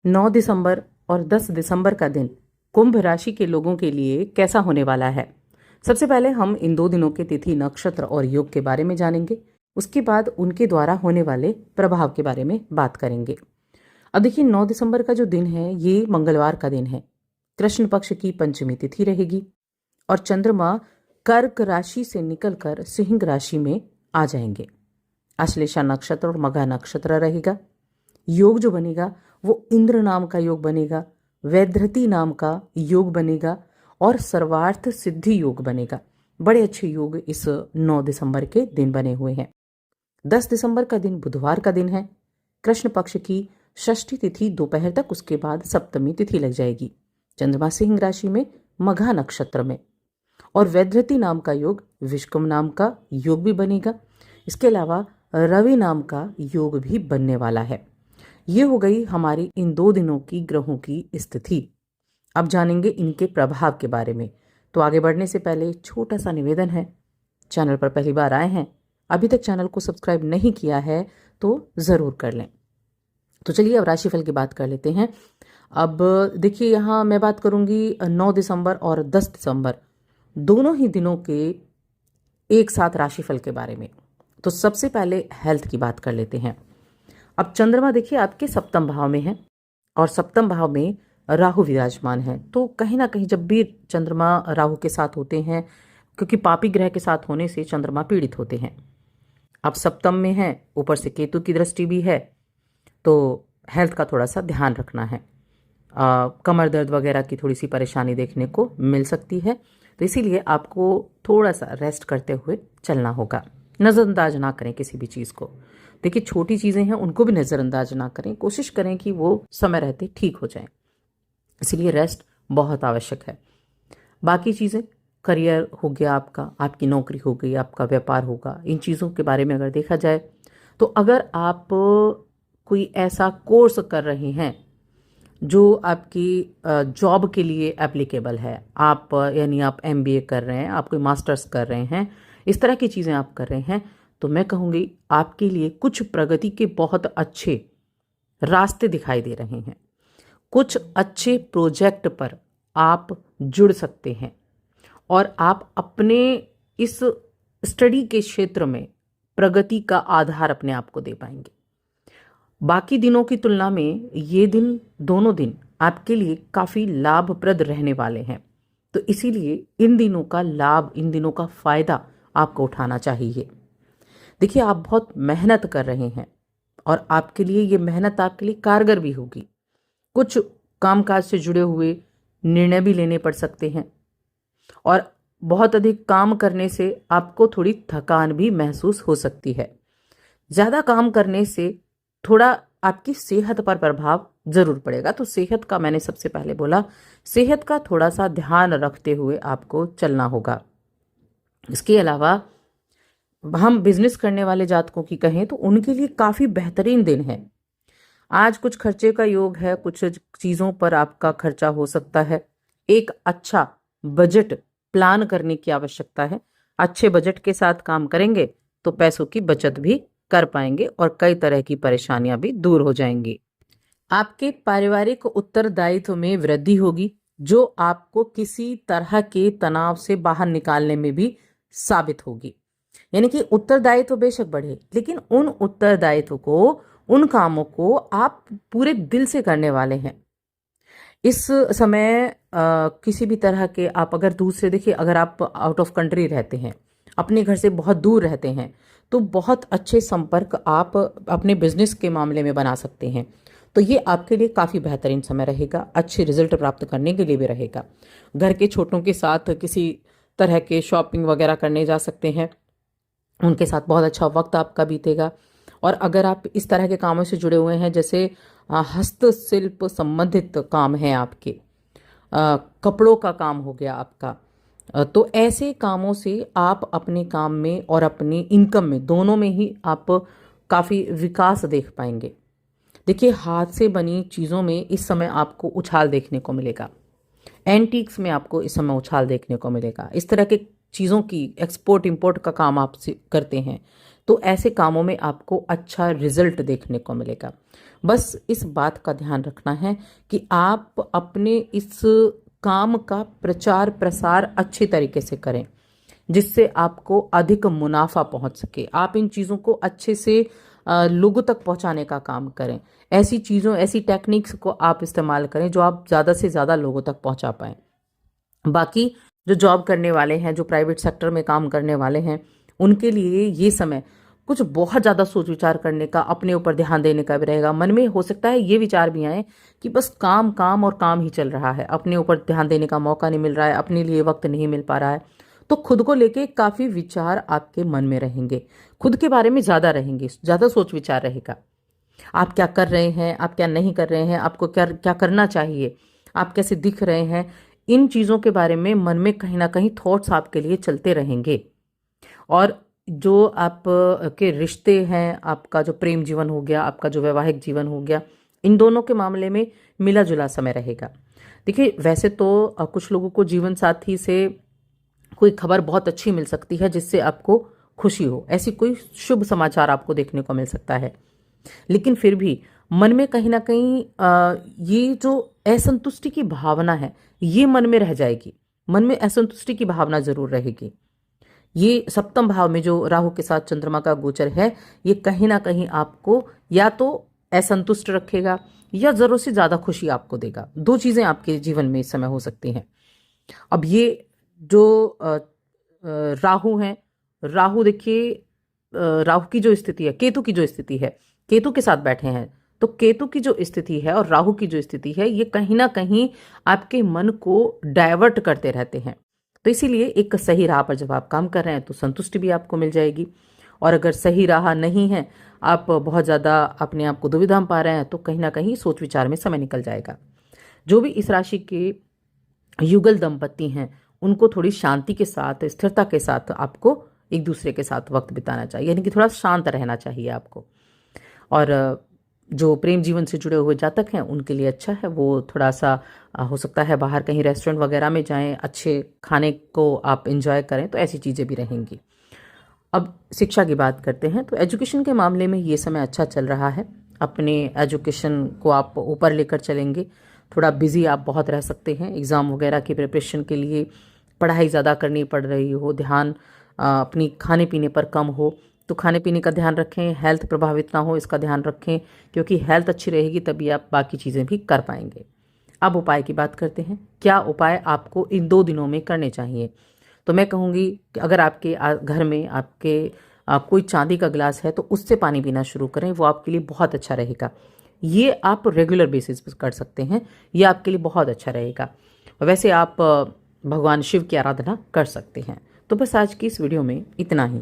9 दिसंबर और 10 दिसंबर का दिन कुंभ राशि के लोगों के लिए कैसा होने वाला है। सबसे पहले हम इन 2 दिनों के तिथि, नक्षत्र और योग के बारे में जानेंगे। उसके बाद उनके द्वारा होने वाले प्रभाव के बारे में बात करेंगे। अब देखिए, 9 दिसंबर का जो दिन है ये मंगलवार का दिन है। कृष्ण पक्ष की पंचमी तिथि रहेगी और चंद्रमा कर्क राशि से निकलकर सिंह राशि में आ जाएंगे। आश्लेषा नक्षत्र और मघा नक्षत्र रहेगा। योग जो बनेगा वो इंद्र नाम का योग बनेगा, वैधृति नाम का योग बनेगा और सर्वार्थ सिद्धि योग बनेगा। बड़े अच्छे योग इस 9 दिसंबर के दिन बने हुए हैं। 10 दिसंबर का दिन बुधवार का दिन है। कृष्ण पक्ष की षष्ठी तिथि दोपहर तक, उसके बाद सप्तमी तिथि लग जाएगी। चंद्रमा सिंह राशि में मघा नक्षत्र में और वैधृति नाम का योग, विश्वम नाम का योग भी बनेगा। इसके अलावा रवि नाम का योग भी बनने वाला है। ये हो गई हमारी इन 2 दिनों की ग्रहों की स्थिति। अब जानेंगे इनके प्रभाव के बारे में। तो आगे बढ़ने से पहले छोटा सा निवेदन है, चैनल पर पहली बार आए हैं, अभी तक चैनल को सब्सक्राइब नहीं किया है तो ज़रूर कर लें। तो चलिए अब राशिफल की बात कर लेते हैं। अब देखिए, यहाँ मैं बात करूंगी 9 दिसंबर और 10 दिसंबर दोनों ही दिनों के एक साथ राशिफल के बारे में। तो सबसे पहले हेल्थ की बात कर लेते हैं। अब चंद्रमा देखिए आपके सप्तम भाव में है और सप्तम भाव में राहु विराजमान है। तो कहीं ना कहीं जब भी चंद्रमा राहु के साथ होते हैं, क्योंकि पापी ग्रह के साथ होने से चंद्रमा पीड़ित होते हैं। अब सप्तम में है, ऊपर से केतु की दृष्टि भी है, तो हेल्थ का थोड़ा सा ध्यान रखना है। कमर दर्द वगैरह की थोड़ी सी परेशानी देखने को मिल सकती है, तो इसीलिए आपको थोड़ा सा रेस्ट करते हुए चलना होगा। नज़रअंदाज ना करें किसी भी चीज़ को। देखिए, छोटी चीज़ें हैं उनको भी नज़रअंदाज ना करें, कोशिश करें कि वो समय रहते ठीक हो जाएं। इसलिए रेस्ट बहुत आवश्यक है। बाकी चीज़ें, करियर हो गया आपका, आपकी नौकरी हो गई, आपका व्यापार होगा, इन चीज़ों के बारे में अगर देखा जाए तो अगर आप कोई ऐसा कोर्स कर रहे हैं जो आपकी जॉब के लिए एप्लीकेबल है, आप यानी आप MBA कर रहे हैं, आप कोई मास्टर्स कर रहे हैं, इस तरह की चीज़ें आप कर रहे हैं, तो मैं कहूँगी आपके लिए कुछ प्रगति के बहुत अच्छे रास्ते दिखाई दे रहे हैं। कुछ अच्छे प्रोजेक्ट पर आप जुड़ सकते हैं और आप अपने इस स्टडी के क्षेत्र में प्रगति का आधार अपने आप को दे पाएंगे। बाकी दिनों की तुलना में ये दिन, दोनों दिन आपके लिए काफ़ी लाभप्रद रहने वाले हैं। तो इसीलिए इन दिनों का लाभ, इन दिनों का फ़ायदा आपको उठाना चाहिए। देखिए, आप बहुत मेहनत कर रहे हैं और आपके लिए ये मेहनत आपके लिए कारगर भी होगी। कुछ कामकाज से जुड़े हुए निर्णय भी लेने पड़ सकते हैं और बहुत अधिक काम करने से आपको थोड़ी थकान भी महसूस हो सकती है। ज़्यादा काम करने से थोड़ा आपकी सेहत पर प्रभाव जरूर पड़ेगा। तो सेहत का, मैंने सबसे पहले बोला, सेहत का थोड़ा सा ध्यान रखते हुए आपको चलना होगा। इसके अलावा हम बिजनेस करने वाले जातकों की कहें तो उनके लिए काफ़ी बेहतरीन दिन है। आज कुछ खर्चे का योग है, कुछ चीज़ों पर आपका खर्चा हो सकता है। एक अच्छा बजट प्लान करने की आवश्यकता है। अच्छे बजट के साथ काम करेंगे तो पैसों की बचत भी कर पाएंगे और कई तरह की परेशानियां भी दूर हो जाएंगी। आपके पारिवारिक उत्तरदायित्व में वृद्धि होगी, जो आपको किसी तरह के तनाव से बाहर निकालने में भी साबित होगी। यानी कि उत्तरदायित्व बेशक बढ़े, लेकिन उन उत्तरदायित्व को, उन कामों को आप पूरे दिल से करने वाले हैं। इस समय किसी भी तरह के, आप अगर दूसरे, देखिए, अगर आप आउट ऑफ कंट्री रहते हैं, अपने घर से बहुत दूर रहते हैं, तो बहुत अच्छे संपर्क आप अपने बिजनेस के मामले में बना सकते हैं। तो ये आपके लिए काफ़ी बेहतरीन समय रहेगा, अच्छे रिजल्ट प्राप्त करने के लिए भी रहेगा। घर के छोटों के साथ किसी तरह के शॉपिंग वगैरह करने जा सकते हैं, उनके साथ बहुत अच्छा वक्त आपका बीतेगा। और अगर आप इस तरह के कामों से जुड़े हुए हैं, जैसे हस्तशिल्प संबंधित काम है आपके, कपड़ों का काम हो गया आपका, तो ऐसे कामों से आप अपने काम में और अपनी इनकम में, दोनों में ही आप काफ़ी विकास देख पाएंगे। देखिए, हाथ से बनी चीज़ों में इस समय आपको उछाल देखने को मिलेगा। एंटीक्स में आपको इस समय उछाल देखने को मिलेगा। इस तरह के चीज़ों की एक्सपोर्ट इंपोर्ट का काम आप करते हैं तो ऐसे कामों में आपको अच्छा रिजल्ट देखने को मिलेगा। बस इस बात का ध्यान रखना है कि आप अपने इस काम का प्रचार प्रसार अच्छे तरीके से करें, जिससे आपको अधिक मुनाफा पहुंच सके। आप इन चीज़ों को अच्छे से लोगों तक पहुंचाने का काम करें। ऐसी चीज़ों, ऐसी टेक्निक्स को आप इस्तेमाल करें जो आप ज़्यादा से ज़्यादा लोगों तक पहुंचा पाएं। बाकी जो जॉब करने वाले हैं, जो प्राइवेट सेक्टर में काम करने वाले हैं, उनके लिए ये समय कुछ बहुत ज़्यादा सोच विचार करने का, अपने ऊपर ध्यान देने का भी रहेगा। मन में हो सकता है ये विचार भी आए कि बस काम काम और काम ही चल रहा है, अपने ऊपर ध्यान देने का मौका नहीं मिल रहा है, अपने लिए वक्त नहीं मिल पा रहा है। तो खुद को लेके काफ़ी विचार आपके मन में रहेंगे, खुद के बारे में ज़्यादा रहेंगे, ज़्यादा सोच विचार रहेगा। आप क्या कर रहे हैं, आप क्या नहीं कर रहे हैं, आपको क्या क्या करना चाहिए, आप कैसे दिख रहे हैं, इन चीज़ों के बारे में मन में कहीं ना कहीं थॉट्स आपके लिए चलते रहेंगे। और जो आप के रिश्ते हैं, आपका जो प्रेम जीवन हो गया, आपका जो वैवाहिक जीवन हो गया, इन दोनों के मामले में मिला जुला समय रहेगा। देखिए, वैसे तो कुछ लोगों को जीवन साथी से कोई खबर बहुत अच्छी मिल सकती है जिससे आपको खुशी हो, ऐसी कोई शुभ समाचार आपको देखने को मिल सकता है। लेकिन फिर भी मन में कहीं ना कहीं ये जो असंतुष्टि की भावना है, ये मन में रह जाएगी। मन में असंतुष्टि की भावना जरूर रहेगी। ये सप्तम भाव में जो राहु के साथ चंद्रमा का गोचर है, ये कहीं ना कहीं आपको या तो असंतुष्ट रखेगा या जरूरत से ज्यादा खुशी आपको देगा। दो चीजें आपके जीवन में इस समय हो सकती हैं। अब ये जो राहु हैं, राहु देखिए, राहु की जो स्थिति है, केतु की जो स्थिति है, केतु के साथ बैठे हैं, तो केतु की जो स्थिति है और राहु की जो स्थिति है, ये कहीं ना कहीं आपके मन को डाइवर्ट करते रहते हैं। तो इसीलिए एक सही राह पर जब आप काम कर रहे हैं तो संतुष्टि भी आपको मिल जाएगी। और अगर सही राह नहीं है, आप बहुत ज़्यादा अपने आप को दुविधा में पा रहे हैं, तो कहीं ना कहीं सोच विचार में समय निकल जाएगा। जो भी इस राशि के युगल दंपति हैं, उनको थोड़ी शांति के साथ, स्थिरता के साथ आपको एक दूसरे के साथ वक्त बिताना चाहिए, यानी कि थोड़ा शांत रहना चाहिए आपको। और जो प्रेम जीवन से जुड़े हुए जातक हैं, उनके लिए अच्छा है, वो थोड़ा सा हो सकता है बाहर कहीं रेस्टोरेंट वगैरह में जाएं, अच्छे खाने को आप एंजॉय करें, तो ऐसी चीज़ें भी रहेंगी। अब शिक्षा की बात करते हैं, तो एजुकेशन के मामले में ये समय अच्छा चल रहा है। अपने एजुकेशन को आप ऊपर लेकर चलेंगे। थोड़ा बिजी आप बहुत रह सकते हैं, एग्ज़ाम वगैरह की प्रिपरेशन के लिए पढ़ाई ज़्यादा करनी पड़ रही हो, ध्यान अपनी खाने पीने पर कम हो, तो खाने पीने का ध्यान रखें, हेल्थ प्रभावित ना हो इसका ध्यान रखें, क्योंकि हेल्थ अच्छी रहेगी तभी आप बाकी चीज़ें भी कर पाएंगे। अब उपाय की बात करते हैं, क्या उपाय आपको इन 2 दिनों में करने चाहिए। तो मैं कहूँगी कि अगर आपके घर में आपके कोई चांदी का गिलास है, तो उससे पानी पीना शुरू करें, वो आपके लिए बहुत अच्छा रहेगा। ये आप रेगुलर बेसिस पर कर सकते हैं, ये आपके लिए बहुत अच्छा रहेगा। वैसे आप भगवान शिव की आराधना कर सकते हैं। तो बस आज की इस वीडियो में इतना ही।